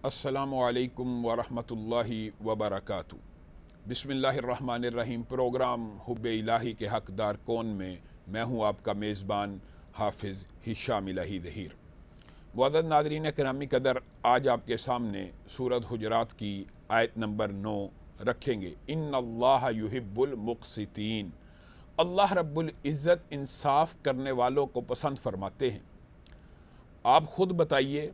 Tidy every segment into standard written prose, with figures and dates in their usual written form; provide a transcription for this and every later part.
السلام علیکم ورحمۃ اللہ وبرکاتہ۔ بسم اللہ الرحمن الرحیم۔ پروگرام حب الہی کے حقدار کون میں میں ہوں آپ کا میزبان حافظ ہشام الہی ظہیر۔ معزز ناظرین کرام قدر، آج آپ کے سامنے سورۃ حجرات کی آیت نمبر 9 رکھیں گے۔ ان اللہ یحب المقسطین، اللہ رب العزت انصاف کرنے والوں کو پسند فرماتے ہیں۔ آپ خود بتائیے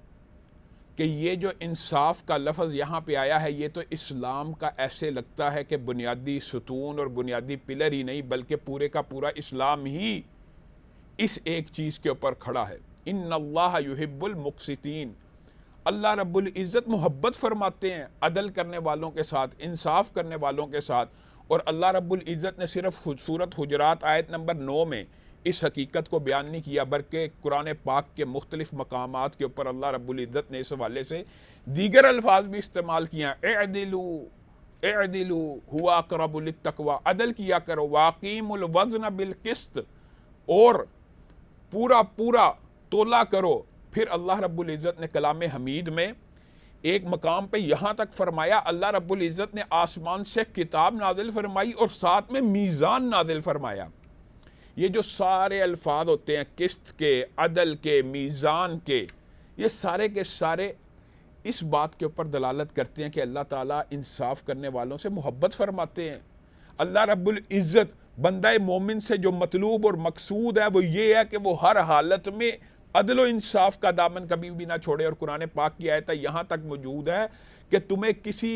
کہ یہ جو انصاف کا لفظ یہاں پہ آیا ہے، یہ تو اسلام کا ایسے لگتا ہے کہ بنیادی ستون اور بنیادی پلر ہی نہیں بلکہ پورے کا پورا اسلام ہی اس ایک چیز کے اوپر کھڑا ہے۔ ان اللہ یحب المقسطین، اللہ رب العزت محبت فرماتے ہیں عدل کرنے والوں کے ساتھ، انصاف کرنے والوں کے ساتھ۔ اور اللہ رب العزت نے صرف سورۃ حجرات آیت نمبر 9 میں اس حقیقت کو بیان نہیں کیا، بلکہ قرآن پاک کے مختلف مقامات کے اوپر اللہ رب العزت نے اس حوالے سے دیگر الفاظ بھی استعمال کیا۔ اعدلوا هو اقرب للتقوی، عدل کیا کرو، واقیموا الوزن بالقسط، اور پورا تولا کرو۔ پھر اللہ رب العزت نے کلام حمید میں ایک مقام پہ یہاں تک فرمایا، اللہ رب العزت نے آسمان سے کتاب نازل فرمائی اور ساتھ میں میزان نازل فرمایا۔ یہ جو سارے الفاظ ہوتے ہیں قسط کے، عدل کے، میزان کے، یہ سارے کے سارے اس بات کے اوپر دلالت کرتے ہیں کہ اللہ تعالیٰ انصاف کرنے والوں سے محبت فرماتے ہیں۔ اللہ رب العزت بندہ مومن سے جو مطلوب اور مقصود ہے وہ یہ ہے کہ وہ ہر حالت میں عدل و انصاف کا دامن کبھی بھی نہ چھوڑے۔ اور قرآن پاک کی آیت یہاں تک موجود ہے کہ تمہیں کسی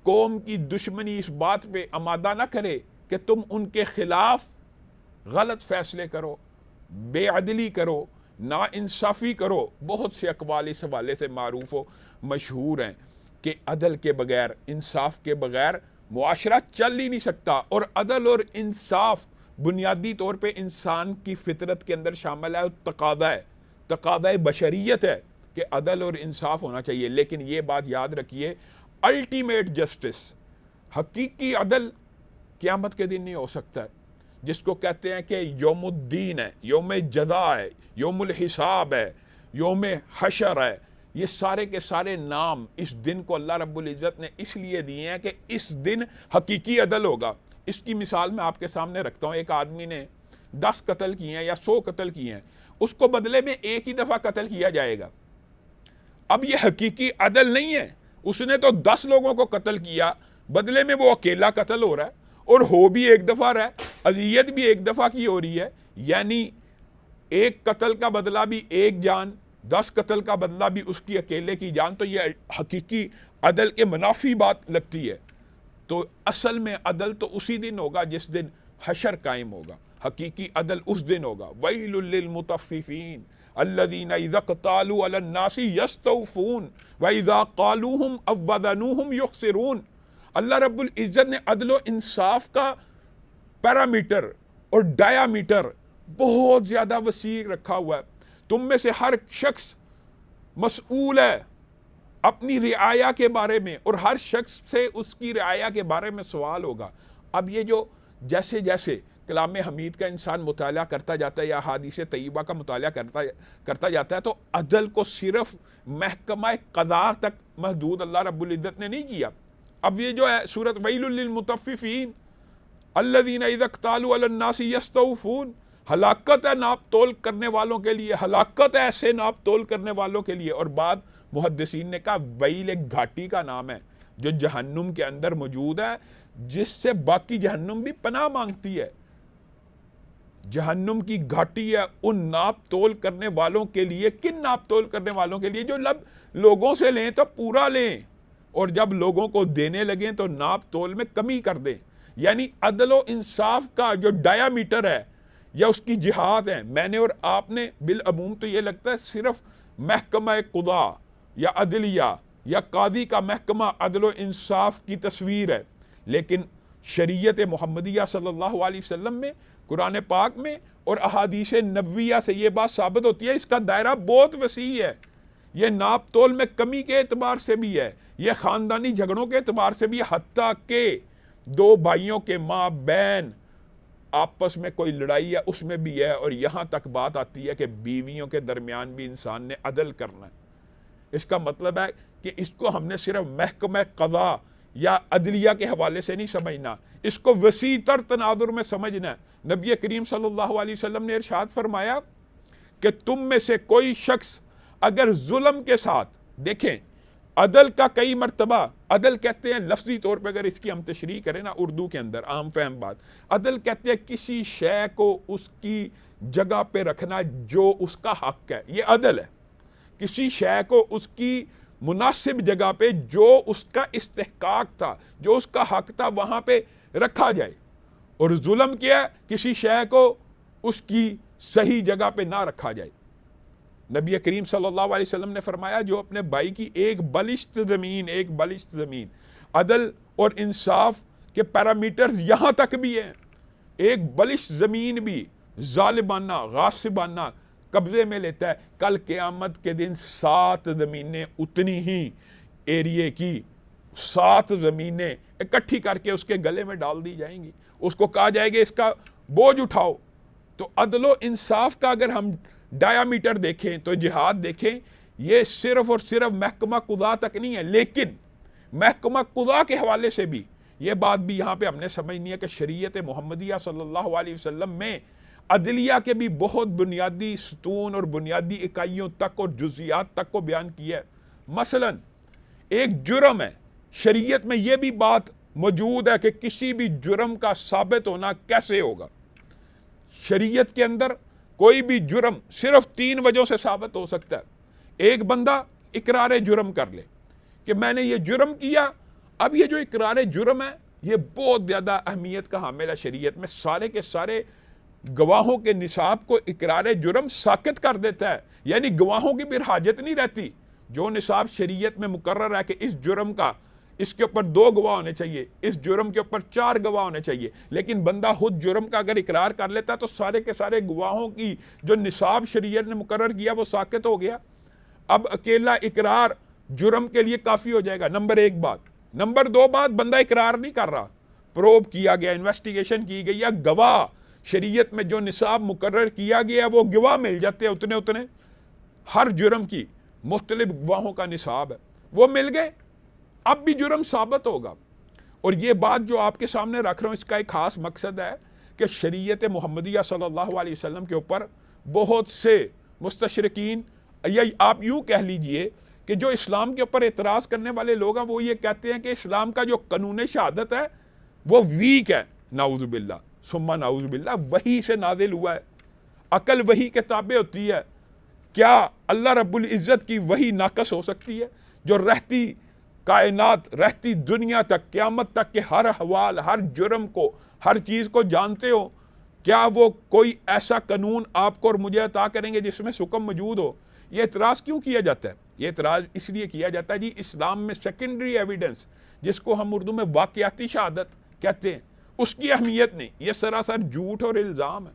قوم کی دشمنی اس بات پہ آمادہ نہ کرے کہ تم ان کے خلاف غلط فیصلے کرو، بے عدلی کرو، نا انصافی کرو۔ بہت سے اقوال اس حوالے سے معروف و مشہور ہیں کہ عدل کے بغیر، انصاف کے بغیر معاشرہ چل ہی نہیں سکتا۔ اور عدل اور انصاف بنیادی طور پہ انسان کی فطرت کے اندر شامل ہے، تقاضۂ بشریت ہے کہ عدل اور انصاف ہونا چاہیے۔ لیکن یہ بات یاد رکھیے، الٹیمیٹ جسٹس، حقیقی عدل قیامت کے دن نہیں ہو سکتا ہے، جس کو کہتے ہیں کہ یوم الدین ہے، یوم جزا ہے، یوم الحساب ہے، یوم حشر ہے۔ یہ سارے کے سارے نام اس دن کو اللہ رب العزت نے اس لیے دیے ہیں کہ اس دن حقیقی عدل ہوگا۔ اس کی مثال میں آپ کے سامنے رکھتا ہوں۔ ایک آدمی نے 10 قتل کیے ہیں یا 100 قتل کیے ہیں، اس کو بدلے میں ایک ہی دفعہ قتل کیا جائے گا۔ اب یہ حقیقی عدل نہیں ہے، اس نے تو 10 لوگوں کو قتل کیا، بدلے میں وہ اکیلا قتل ہو رہا ہے، اور ہو بھی ایک دفعہ رہا ہے، اذیت بھی ایک دفعہ کی ہو رہی ہے۔ یعنی ایک قتل کا بدلہ بھی ایک جان، 10 قتل کا بدلہ بھی اس کی اکیلے کی جان۔ تو یہ حقیقی عدل کے منافی بات لگتی ہے۔ تو اصل میں عدل تو اسی دن ہوگا جس دن حشر قائم ہوگا۔ حقیقی عدل اس دن ہوگا۔ وَيْلٌ لِّلْمُطَفِّفِينَ الَّذِينَ إِذَا اقْتَالُوا عَلَى النَّاسِ يَسْتَوْفُونَ وَإِذَا قَالُوهُمْ أَوْ وَّزَنُوهُمْ يُخْسِرُونَ۔ اللہ رب العزت نے عدل و انصاف کا پیرامیٹر اور ڈایامیٹر بہت زیادہ وسیع رکھا ہوا ہے۔ تم میں سے ہر شخص مسئول ہے اپنی رعایا کے بارے میں، اور ہر شخص سے اس کی رعایا کے بارے میں سوال ہوگا۔ اب یہ جو جیسے جیسے کلام حمید کا انسان مطالعہ کرتا جاتا ہے یا احادیث طیبہ کا مطالعہ کرتا جاتا ہے، تو عدل کو صرف محکمہ قضا تک محدود اللہ رب العزت نے نہیں کیا۔ اب یہ جو ہے سورۃ ویل للمطففین الذین اذا اکتالوا علی الناس یستوفون، ہلاکت ہے ناپ تول کرنے والوں کے لیے، ہلاکت ہے ایسے ناپ تول کرنے والوں کے لیے۔ اور بعد محدثین نے کہا ویل ایک گھاٹی کا نام ہے جو جہنم کے اندر موجود ہے، جس سے باقی جہنم بھی پناہ مانگتی ہے۔ جہنم کی گھاٹی ہے ان ناپ تول کرنے والوں کے لیے۔ کن ناپ تول کرنے والوں کے لیے؟ جو لوگوں سے لیں تو پورا لیں، اور جب لوگوں کو دینے لگیں تو ناپ تول میں کمی کر دیں۔ یعنی عدل و انصاف کا جو ڈایامیٹر ہے یا اس کی جہاد ہے، میں نے اور آپ نے بالعموم تو یہ لگتا ہے صرف محکمہ قضا یا عدلیہ یا قاضی کا محکمہ عدل و انصاف کی تصویر ہے، لیکن شریعت محمدیہ صلی اللہ علیہ وسلم میں، قرآن پاک میں اور احادیث نبویہ سے یہ بات ثابت ہوتی ہے، اس کا دائرہ بہت وسیع ہے۔ یہ ناپ تول میں کمی کے اعتبار سے بھی ہے، یہ خاندانی جھگڑوں کے اعتبار سے بھی، حتیٰ کہ دو بھائیوں کے ماں بہن آپس میں کوئی لڑائی ہے اس میں بھی ہے۔ اور یہاں تک بات آتی ہے کہ بیویوں کے درمیان بھی انسان نے عدل کرنا ہے۔ اس کا مطلب ہے کہ اس کو ہم نے صرف محکمہ قضا یا عدلیہ کے حوالے سے نہیں سمجھنا، اس کو وسیع تر تناظر میں سمجھنا ہے۔ نبی کریم صلی اللہ علیہ وسلم نے ارشاد فرمایا کہ تم میں سے کوئی شخص اگر ظلم کے ساتھ، دیکھیں عدل کا کئی مرتبہ، عدل کہتے ہیں لفظی طور پہ اگر اس کی ہم تشریح کریں نا اردو کے اندر عام فہم بات، عدل کہتے ہیں کسی شے کو اس کی جگہ پہ رکھنا جو اس کا حق ہے، یہ عدل ہے۔ کسی شے کو اس کی مناسب جگہ پہ جو اس کا استحقاق تھا، جو اس کا حق تھا وہاں پہ رکھا جائے۔ اور ظلم کیا ہے؟ کسی شے کو اس کی صحیح جگہ پہ نہ رکھا جائے۔ نبی کریم صلی اللہ علیہ وسلم نے فرمایا جو اپنے بھائی کی ایک بلشت زمین، عدل اور انصاف کے پیرامیٹرز یہاں تک بھی ہیں، ایک بلشت زمین بھی ظالمانہ غاصبانہ قبضے میں لیتا ہے، کل قیامت کے دن 7 زمینیں اتنی ہی ایریے کی 7 زمینیں اکٹھی کر کے اس کے گلے میں ڈال دی جائیں گی، اس کو کہا جائے گا اس کا بوجھ اٹھاؤ۔ تو عدل و انصاف کا اگر ہم ڈایامیٹر دیکھیں تو جہاد دیکھیں، یہ صرف اور صرف محکمہ قضا تک نہیں ہے، لیکن محکمہ قضا کے حوالے سے بھی یہ بات بھی یہاں پہ ہم نے سمجھنی ہے کہ شریعت محمدیہ صلی اللہ علیہ وسلم میں عدلیہ کے بھی بہت بنیادی ستون اور بنیادی اکائیوں تک اور جزیات تک کو بیان کیا ہے۔ مثلا ایک جرم ہے، شریعت میں یہ بھی بات موجود ہے کہ کسی بھی جرم کا ثابت ہونا کیسے ہوگا۔ شریعت کے اندر کوئی بھی جرم صرف 3 وجہوں سے ثابت ہو سکتا ہے۔ ایک بندہ اقرار جرم کر لے کہ میں نے یہ جرم کیا۔ اب یہ جو اقرار جرم ہے یہ بہت زیادہ اہمیت کا حامل ہے شریعت میں، سارے کے سارے گواہوں کے نصاب کو اقرار جرم ساقط کر دیتا ہے، یعنی گواہوں کی پھر حاجت نہیں رہتی۔ جو نصاب شریعت میں مقرر ہے کہ اس جرم کا اس کے اوپر 2 گواہ ہونے چاہیے، اس جرم کے اوپر 4 گواہ ہونے چاہیے، لیکن بندہ خود جرم کا اگر اقرار کر لیتا ہے تو سارے کے سارے گواہوں کی جو نصاب شریعت نے مقرر کیا وہ ساقط ہو گیا۔ اب اکیلا اقرار جرم کے لیے کافی ہو جائے گا، نمبر 1 بات۔ نمبر 2 بات، بندہ اقرار نہیں کر رہا، پروب کیا گیا، انویسٹیگیشن کی گئی، یا گواہ شریعت میں جو نصاب مقرر کیا گیا وہ گواہ مل جاتے ہیں اتنے ہر جرم کی مختلف گواہوں کا نصاب ہے، وہ مل گئے، اب بھی جرم ثابت ہوگا۔ اور یہ بات جو آپ کے سامنے رکھ رہا ہوں اس کا ایک خاص مقصد ہے کہ شریعت محمدیہ صلی اللہ علیہ وسلم کے اوپر بہت سے مستشرقین، یا آپ یوں کہہ لیجئے کہ جو اسلام کے اوپر اعتراض کرنے والے لوگ ہیں وہ یہ کہتے ہیں کہ اسلام کا جو قانون شہادت ہے وہ ویک ہے، نعوذ باللہ ثم نعوذ باللہ، وحی سے نازل ہوا ہے، عقل وحی کے تابع ہوتی ہے، کیا اللہ رب العزت کی وحی ناقص ہو سکتی ہے؟ جو رہتی کائنات، رہتی دنیا تک، قیامت تک کے ہر حوال، ہر جرم کو، ہر چیز کو جانتے ہو، کیا وہ کوئی ایسا قانون آپ کو اور مجھے عطا کریں گے جس میں حکم موجود ہو؟ یہ اعتراض کیوں کیا جاتا ہے؟ یہ اعتراض اس لیے کیا جاتا ہے جی اسلام میں سیکنڈری ایویڈنس، جس کو ہم اردو میں واقعاتی شہادت کہتے ہیں، اس کی اہمیت نہیں، یہ سراسر جھوٹ اور الزام ہے۔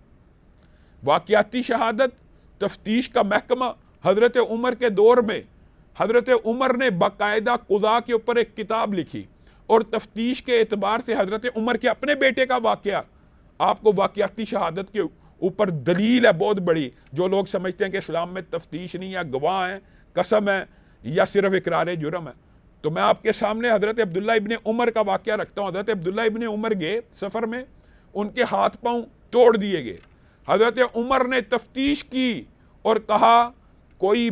واقعاتی شہادت تفتیش کا محکمہ حضرت عمر کے دور میں حضرت عمر نے باقاعدہ قضاء کے اوپر ایک کتاب لکھی، اور تفتیش کے اعتبار سے حضرت عمر کے اپنے بیٹے کا واقعہ آپ کو واقعاتی شہادت کے اوپر دلیل ہے بہت بڑی۔ جو لوگ سمجھتے ہیں کہ اسلام میں تفتیش نہیں ہے، گواہ ہیں، قسم ہے، یا صرف اقرار جرم ہے، تو میں آپ کے سامنے حضرت عبداللہ ابن عمر کا واقعہ رکھتا ہوں۔ حضرت عبداللہ ابن عمر گئے سفر میں، ان کے ہاتھ پاؤں توڑ دیے گئے۔ حضرت عمر نے تفتیش کی اور کہا کوئی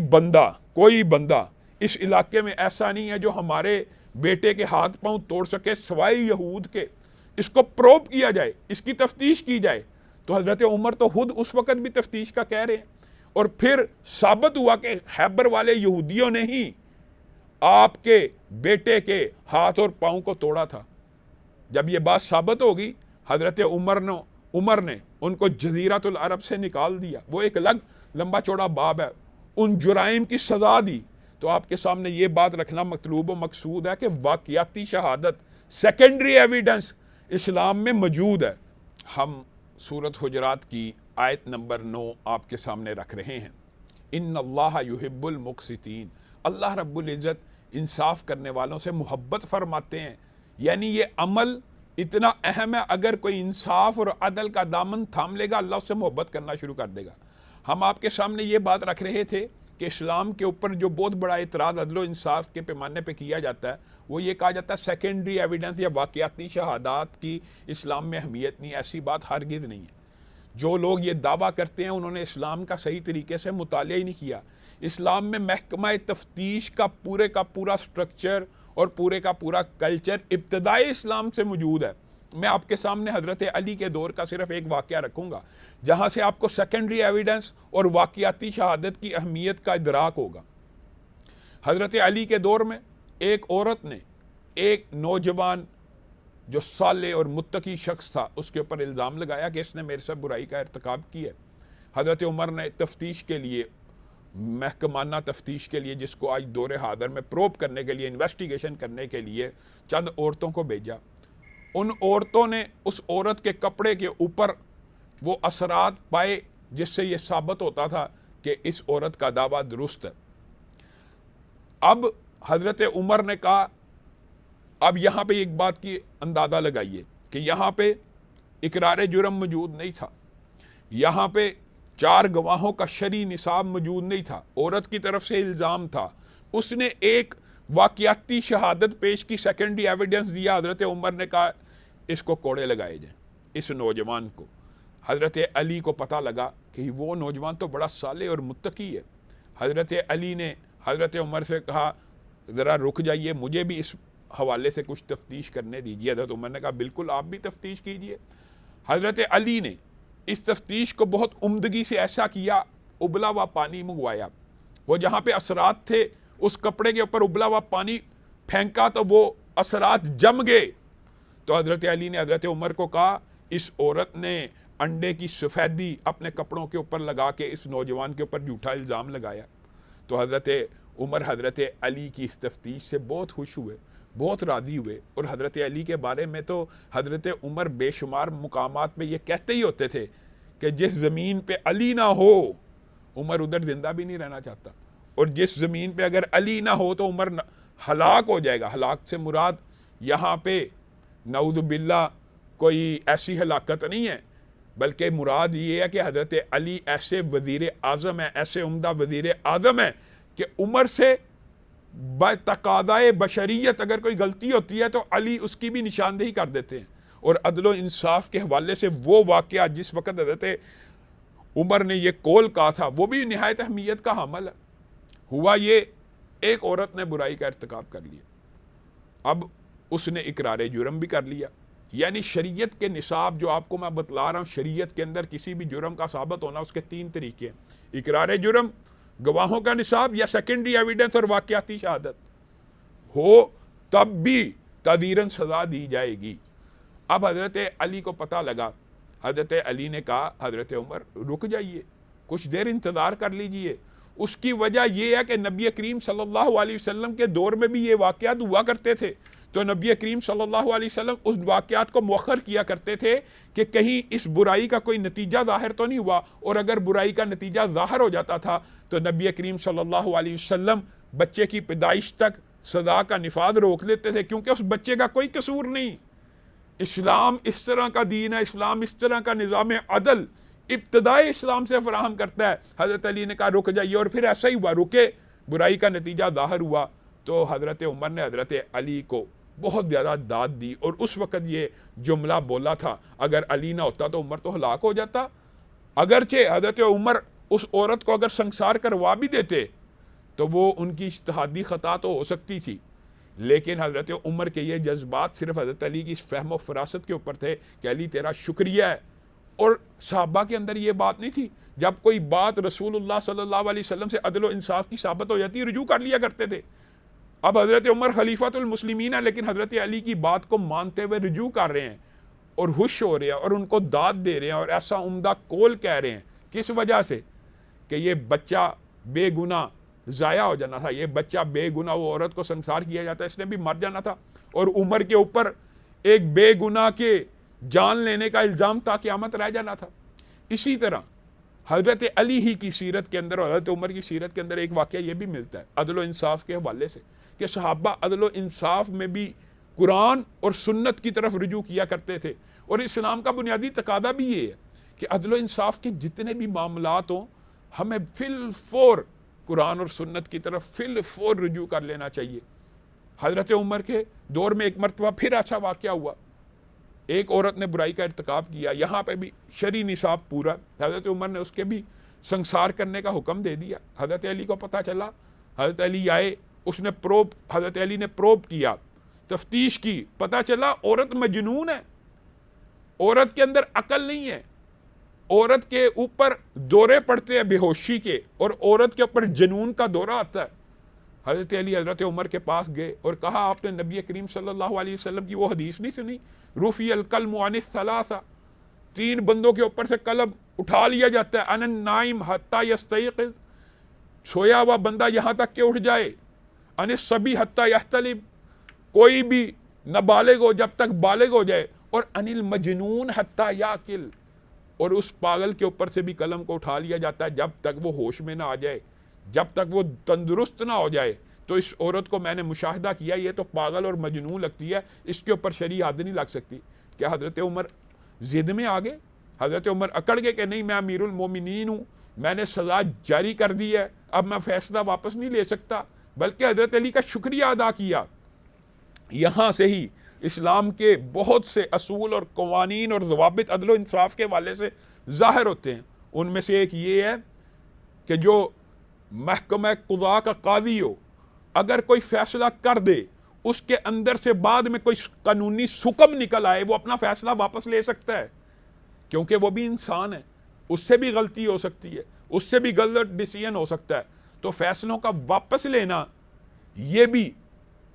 بندہ اس علاقے میں ایسا نہیں ہے جو ہمارے بیٹے کے ہاتھ پاؤں توڑ سکے سوائے یہود کے، اس کو پروب کیا جائے، اس کی تفتیش کی جائے۔ تو حضرت عمر تو خود اس وقت بھی تفتیش کا کہہ رہے ہیں، اور پھر ثابت ہوا کہ خیبر والے یہودیوں نے ہی آپ کے بیٹے کے ہاتھ اور پاؤں کو توڑا تھا۔ جب یہ بات ثابت ہوگی، حضرت عمر نے ان کو جزیرۃ العرب سے نکال دیا، وہ ایک الگ لمبا چوڑا باب ہے، ان جرائم کی سزا دی۔ تو آپ کے سامنے یہ بات رکھنا مطلوب و مقصود ہے کہ واقعاتی شہادت، سیکنڈری ایویڈنس اسلام میں موجود ہے۔ ہم سورۃ حجرات کی آیت نمبر 9 آپ کے سامنے رکھ رہے ہیں۔ ان اللہ یحب المقسطین، اللہ رب العزت انصاف کرنے والوں سے محبت فرماتے ہیں، یعنی یہ عمل اتنا اہم ہے، اگر کوئی انصاف اور عدل کا دامن تھام لے گا اللہ اس سے محبت کرنا شروع کر دے گا۔ ہم آپ کے سامنے یہ بات رکھ رہے تھے کہ اسلام کے اوپر جو بہت بڑا اعتراض عدل و انصاف کے پیمانے پہ کیا جاتا ہے وہ یہ کہا جاتا ہے سیکنڈری ایویڈنس یا واقعاتی شہادات کی اسلام میں اہمیت نہیں. ایسی بات ہرگز نہیں ہے. جو لوگ یہ دعویٰ کرتے ہیں انہوں نے اسلام کا صحیح طریقے سے مطالعہ ہی نہیں کیا. اسلام میں محکمہ تفتیش کا پورا سٹرکچر اور پورے کا پورا کلچر ابتدائی اسلام سے موجود ہے. میں آپ کے سامنے حضرت علی کے دور کا صرف ایک واقعہ رکھوں گا جہاں سے آپ کو سیکنڈری ایویڈنس اور واقعاتی شہادت کی اہمیت کا ادراک ہوگا. حضرت علی کے دور میں ایک عورت نے ایک نوجوان جو صالح اور متقی شخص تھا اس کے اوپر الزام لگایا کہ اس نے میرے سے برائی کا ارتکاب کیا ہے. حضرت عمر نے تفتیش کے لیے، محکمانہ تفتیش کے لیے، جس کو آج دور حاضر میں پروب کرنے کے لیے، انویسٹیگیشن کرنے کے لیے چند عورتوں کو بھیجا. ان عورتوں نے اس عورت کے کپڑے کے اوپر وہ اثرات پائے جس سے یہ ثابت ہوتا تھا کہ اس عورت کا دعویٰ درست ہے. اب حضرت عمر نے کہا اب یہاں پہ ایک بات کی اندازہ لگائیے کہ یہاں پہ اقرار جرم موجود نہیں تھا، یہاں پہ 4 گواہوں کا شرعی نصاب موجود نہیں تھا، عورت کی طرف سے الزام تھا، اس نے ایک واقعاتی شہادت پیش کی، سیکنڈری ایویڈنس دیا. حضرت عمر نے کہا اس کو کوڑے لگائے جائیں اس نوجوان کو. حضرت علی کو پتہ لگا کہ وہ نوجوان تو بڑا صالح اور متقی ہے. حضرت علی نے حضرت عمر سے کہا ذرا رک جائیے، مجھے بھی اس حوالے سے کچھ تفتیش کرنے دیجیے. حضرت عمر نے کہا بالکل آپ بھی تفتیش کیجیے. حضرت علی نے اس تفتیش کو بہت عمدگی سے ایسا کیا، ابلا ہوا پانی منگوایا، وہ جہاں پہ اثرات تھے اس کپڑے کے اوپر ابلا ہوا پانی پھینکا تو وہ اثرات جم گئے. تو حضرت علی نے حضرت عمر کو کہا اس عورت نے انڈے کی سفیدی اپنے کپڑوں کے اوپر لگا کے اس نوجوان کے اوپر جھوٹا الزام لگایا. تو حضرت عمر حضرت علی کی اس تفتیش سے بہت خوش ہوئے، بہت راضی ہوئے. اور حضرت علی کے بارے میں تو حضرت عمر بے شمار مقامات میں یہ کہتے ہی ہوتے تھے کہ جس زمین پہ علی نہ ہو عمر ادھر زندہ بھی نہیں رہنا چاہتا، اور جس زمین پہ اگر علی نہ ہو تو عمر ہلاک ہو جائے گا. ہلاک سے مراد یہاں پہ نعوذ باللہ کوئی ایسی ہلاکت نہیں ہے، بلکہ مراد یہ ہے کہ حضرت علی ایسے وزیر اعظم ہیں، ایسے عمدہ وزیر اعظم ہیں کہ عمر سے بتقاضائے بشریت اگر کوئی غلطی ہوتی ہے تو علی اس کی بھی نشاندہی کر دیتے ہیں. اور عدل و انصاف کے حوالے سے وہ واقعہ جس وقت حضرت عمر نے یہ قول کہا تھا وہ بھی نہایت اہمیت کا حامل ہے. ہوا یہ ایک عورت نے برائی کا ارتکاب کر لیا، اب اس نے اقرار جرم بھی کر لیا. یعنی شریعت کے نصاب جو آپ کو میں بتلا رہا ہوں، شریعت کے اندر کسی بھی جرم کا ثابت ہونا اس کے 3 طریقے ہیں: اقرار جرم، گواہوں کا نصاب، یا سیکنڈری ایویڈنس اور واقعاتی شہادت ہو تب بھی تعزیراً سزا دی جائے گی. اب حضرت علی کو پتہ لگا، حضرت علی نے کہا حضرت عمر رک جائیے، کچھ دیر انتظار کر لیجئے. اس کی وجہ یہ ہے کہ نبی کریم صلی اللہ علیہ وسلم کے دور میں بھی یہ واقعات ہوا کرتے تھے، تو نبی کریم صلی اللہ علیہ وسلم اس واقعات کو مؤخر کیا کرتے تھے کہ کہیں اس برائی کا کوئی نتیجہ ظاہر تو نہیں ہوا. اور اگر برائی کا نتیجہ ظاہر ہو جاتا تھا تو نبی کریم صلی اللہ علیہ وسلم بچے کی پیدائش تک سزا کا نفاذ روک لیتے تھے، کیونکہ اس بچے کا کوئی قصور نہیں. اسلام اس طرح کا دین ہے، اسلام اس طرح کا نظام عدل ابتدائی اسلام سے فراہم کرتا ہے. حضرت علی نے کہا رک جائیے، اور پھر ایسا ہی ہوا، رکے، برائی کا نتیجہ ظاہر ہوا. تو حضرت عمر نے حضرت علی کو بہت زیادہ داد دی، اور اس وقت یہ جملہ بولا تھا اگر علی نہ ہوتا تو عمر تو ہلاک ہو جاتا. اگرچہ حضرت عمر اس عورت کو اگر سنسار کروا بھی دیتے تو وہ ان کی اجتہادی خطا تو ہو سکتی تھی، لیکن حضرت عمر کے یہ جذبات صرف حضرت علی کی اس فہم و فراست کے اوپر تھے کہ علی تیرا شکریہ ہے. اور صحابہ کے اندر یہ بات نہیں تھی، جب کوئی بات رسول اللہ صلی اللہ علیہ وسلم سے عدل و انصاف کی ثابت ہو جاتی رجوع کر لیا کرتے تھے. اب حضرت عمر خلیفۃ المسلمین ہے، لیکن حضرت علی کی بات کو مانتے ہوئے رجوع کر رہے ہیں اور خوش ہو رہے ہیں اور ان کو داد دے رہے ہیں اور ایسا عمدہ قول کہہ رہے ہیں. کس وجہ سے؟ کہ یہ بچہ بے گناہ ضائع ہو جانا تھا، یہ بچہ بے گناہ، وہ عورت کو سنسار کیا جاتا ہے، اس نے بھی مر جانا تھا، اور عمر کے اوپر ایک بے گناہ کے جان لینے کا الزام تا قیامت رہ جانا تھا. اسی طرح حضرت علی ہی کی سیرت کے اندر اور حضرت عمر کی سیرت کے اندر ایک واقعہ یہ بھی ملتا ہے عدل و انصاف کے حوالے سے کہ صحابہ عدل و انصاف میں بھی قرآن اور سنت کی طرف رجوع کیا کرتے تھے. اور اسلام کا بنیادی تقاضا بھی یہ ہے کہ عدل و انصاف کے جتنے بھی معاملات ہوں ہمیں فی الفور قرآن اور سنت کی طرف فی الفور رجوع کر لینا چاہیے۔ حضرت عمر کے دور میں ایک مرتبہ پھر ایسا واقعہ ہوا، ایک عورت نے برائی کا ارتکاب کیا، یہاں پہ بھی شرعی نصاب پورا، حضرت عمر نے اس کے بھی سنسار کرنے کا حکم دے دیا۔ حضرت علی کو پتہ چلا، حضرت علی آئے، اس نے حضرت علی نے پروب کیا، تفتیش کی، پتہ چلا عورت مجنون ہے، عورت کے اندر عقل نہیں ہے، عورت کے اوپر دورے پڑتے ہیں بے ہوشی کے، اور عورت کے اوپر جنون کا دورہ آتا ہے۔ حضرت علی حضرت عمر کے پاس گئے اور کہا آپ نے نبی کریم صلی اللہ علیہ وسلم کی وہ حدیث نہیں سنی، رفع القلم عن الثلاثہ، 3 بندوں کے اوپر سے قلم اٹھا لیا جاتا ہے، عن النائم حتی یستیقظ، سویا ہوا بندہ یہاں تک کہ اٹھ جائے، عن الصبی حتی یحتلم، کوئی بھی نابالغ ہو جب تک بالغ ہو جائے، اور عن المجنون حتی یعقل، اور اس پاگل کے اوپر سے بھی قلم کو اٹھا لیا جاتا ہے جب تک وہ ہوش میں نہ آ جائے، جب تک وہ تندرست نہ ہو جائے۔ تو اس عورت کو میں نے مشاہدہ کیا، یہ تو پاگل اور مجنون لگتی ہے، اس کے اوپر شرعی حد نہیں لگ سکتی۔ کیا حضرت عمر ضد میں آ گئے؟ حضرت عمر اکڑ گئے کہ نہیں، میں امیر المومنین ہوں، میں نے سزا جاری کر دی ہے، اب میں فیصلہ واپس نہیں لے سکتا، بلکہ حضرت علی کا شکریہ ادا کیا۔ یہاں سے ہی اسلام کے بہت سے اصول اور قوانین اور ضوابط عدل و انصاف کے حوالے سے ظاہر ہوتے ہیں۔ ان میں سے ایک یہ ہے کہ جو محکمہ قضاء کا قاضی ہو، اگر کوئی فیصلہ کر دے، اس کے اندر سے بعد میں کوئی قانونی حکم نکل آئے، وہ اپنا فیصلہ واپس لے سکتا ہے، کیونکہ وہ بھی انسان ہے، اس سے بھی غلطی ہو سکتی ہے، اس سے بھی غلط ڈیسیژن ہو سکتا ہے۔ تو فیصلوں کا واپس لینا یہ بھی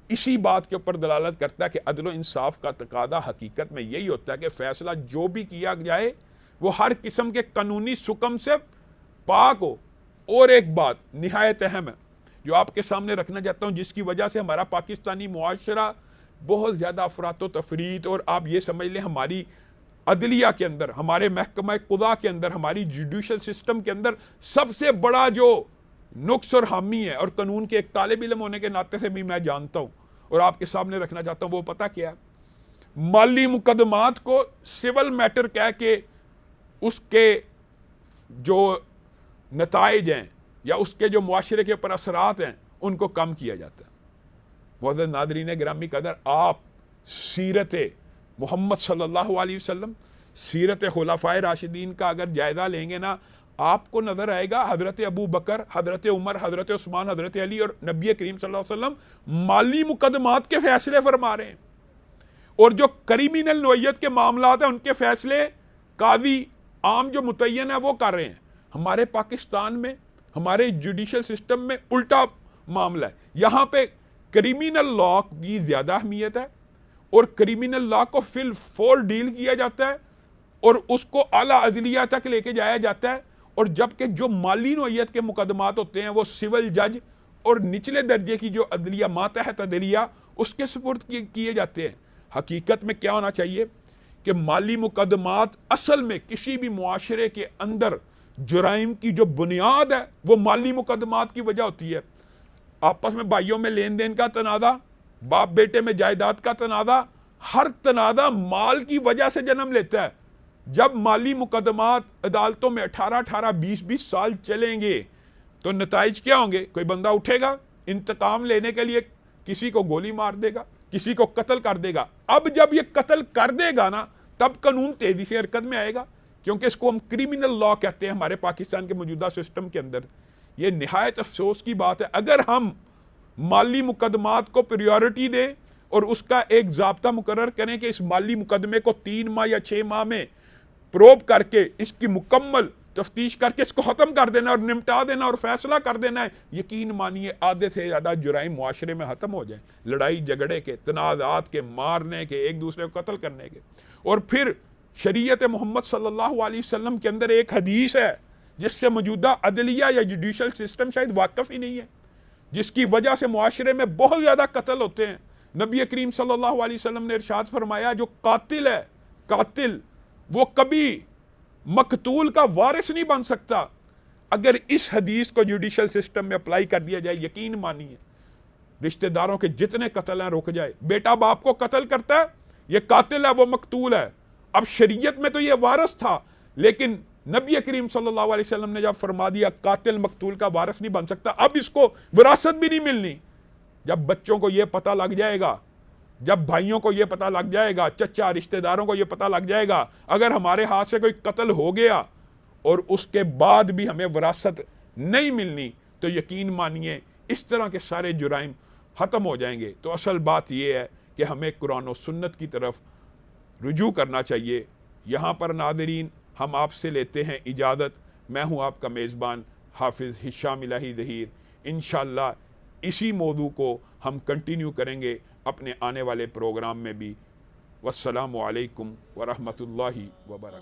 اسی بات کے اوپر دلالت کرتا ہے کہ عدل و انصاف کا تقاضا حقیقت میں یہی ہوتا ہے کہ فیصلہ جو بھی کیا جائے وہ ہر قسم کے قانونی حکم سے پاک ہو۔ اور ایک بات نہایت اہم ہے جو آپ کے سامنے رکھنا چاہتا ہوں، جس کی وجہ سے ہمارا پاکستانی معاشرہ بہت زیادہ افراط و تفریط، اور آپ یہ سمجھ لیں ہماری عدلیہ کے اندر، ہمارے محکمہ قضاء کے اندر، ہماری جوڈیشل سسٹم کے اندر سب سے بڑا جو نقص اور حامی ہے، اور قانون کے ایک طالب علم ہونے کے ناطے سے بھی میں جانتا ہوں اور آپ کے سامنے رکھنا چاہتا ہوں، وہ پتہ کیا ہے؟ مالی مقدمات کو سول میٹر کہہ کے اس کے جو نتائج ہیں یا اس کے جو معاشرے کے اوپر اثرات ہیں ان کو کم کیا جاتا ہے۔ معزز ناظرین گرامی قدر، آپ سیرت محمد صلی اللہ علیہ وسلم، سیرت خلفائے راشدین کا اگر جائزہ لیں گے نا، آپ کو نظر آئے گا حضرت ابو بکر، حضرت عمر، حضرت عثمان، حضرت علی اور نبی کریم صلی اللہ علیہ وسلم مالی مقدمات کے فیصلے فرما رہے ہیں، اور جو کریمنل نوعیت کے معاملات ہیں ان کے فیصلے قاضی عام جو متعین ہے وہ کر رہے ہیں۔ ہمارے پاکستان میں ہمارے جوڈیشل سسٹم میں الٹا معاملہ ہے، یہاں پہ کریمنل لا کی زیادہ اہمیت ہے، اور کریمنل لا کو فی الفور ڈیل کیا جاتا ہے اور اس کو اعلیٰ عدلیہ تک لے کے جایا جاتا ہے، اور جبکہ جو مالی نوعیت کے مقدمات ہوتے ہیں وہ سول جج اور نچلے درجے کی جو عدلیہ ماتحت عدلیہ اس کے سپرد کیے جاتے ہیں۔ حقیقت میں کیا ہونا چاہیے کہ مالی مقدمات اصل میں کسی بھی معاشرے کے اندر جرائم کی جو بنیاد ہے وہ مالی مقدمات کی وجہ ہوتی ہے۔ آپس میں بھائیوں میں لین دین کا تنازع، باپ بیٹے میں جائیداد کا تنازع، ہر تنازع مال کی وجہ سے جنم لیتا ہے۔ جب مالی مقدمات عدالتوں میں 18 20 سال چلیں گے تو نتائج کیا ہوں گے؟ کوئی بندہ اٹھے گا انتقام لینے کے لیے، کسی کو گولی مار دے گا، کسی کو قتل کر دے گا۔ اب جب یہ قتل کر دے گا نا، تب قانون تیزی سے حرکت میں آئے گا، کیونکہ اس کو ہم کریمنل لا کہتے ہیں ہمارے پاکستان کے موجودہ سسٹم کے اندر۔ یہ نہایت افسوس کی بات ہے، اگر ہم مالی مقدمات کو پریورٹی دیں اور اس کا ایک ضابطہ مقرر کریں کہ اس مالی مقدمے کو 3 ماہ یا 6 ماہ میں پروب کر کے اس کی مکمل تفتیش کر کے اس کو ختم کر دینا اور نمٹا دینا اور فیصلہ کر دینا ہے، یقین مانیے آدھے سے زیادہ جرائم معاشرے میں ختم ہو جائیں، لڑائی جھگڑے کے، تنازعات کے، مارنے کے، ایک دوسرے کو قتل کرنے کے۔ اور پھر شریعت محمد صلی اللہ علیہ وسلم کے اندر ایک حدیث ہے جس سے موجودہ عدلیہ یا جوڈیشل سسٹم شاید واقف ہی نہیں ہے، جس کی وجہ سے معاشرے میں بہت زیادہ قتل ہوتے ہیں۔ نبی کریم صلی اللہ علیہ وسلم نے ارشاد فرمایا، جو قاتل ہے، قاتل وہ کبھی مقتول کا وارث نہیں بن سکتا۔ اگر اس حدیث کو جوڈیشل سسٹم میں اپلائی کر دیا جائے، یقین مانیے رشتہ داروں کے جتنے قتل ہیں رک جائے۔ بیٹا باپ کو قتل کرتا ہے، یہ قاتل ہے، وہ مقتول ہے۔ اب شریعت میں تو یہ وارث تھا، لیکن نبی کریم صلی اللہ علیہ وسلم نے جب فرما دیا قاتل مقتول کا وارث نہیں بن سکتا، اب اس کو وراثت بھی نہیں ملنی۔ جب بچوں کو یہ پتہ لگ جائے گا، جب بھائیوں کو یہ پتہ لگ جائے گا، چچا رشتہ داروں کو یہ پتہ لگ جائے گا، اگر ہمارے ہاتھ سے کوئی قتل ہو گیا اور اس کے بعد بھی ہمیں وراثت نہیں ملنی، تو یقین مانیے اس طرح کے سارے جرائم ختم ہو جائیں گے۔ تو اصل بات یہ ہے کہ ہمیں قرآن و سنت کی طرف رجوع کرنا چاہیے۔ یہاں پر ناظرین ہم آپ سے لیتے ہیں اجازت۔ میں ہوں آپ کا میزبان حافظ ہشام الہی ظہیر۔ انشاءاللہ اسی موضوع کو ہم کنٹینیو کریں گے اپنے آنے والے پروگرام میں بھی۔ والسلام علیکم ورحمۃ اللہ وبرکاتہ۔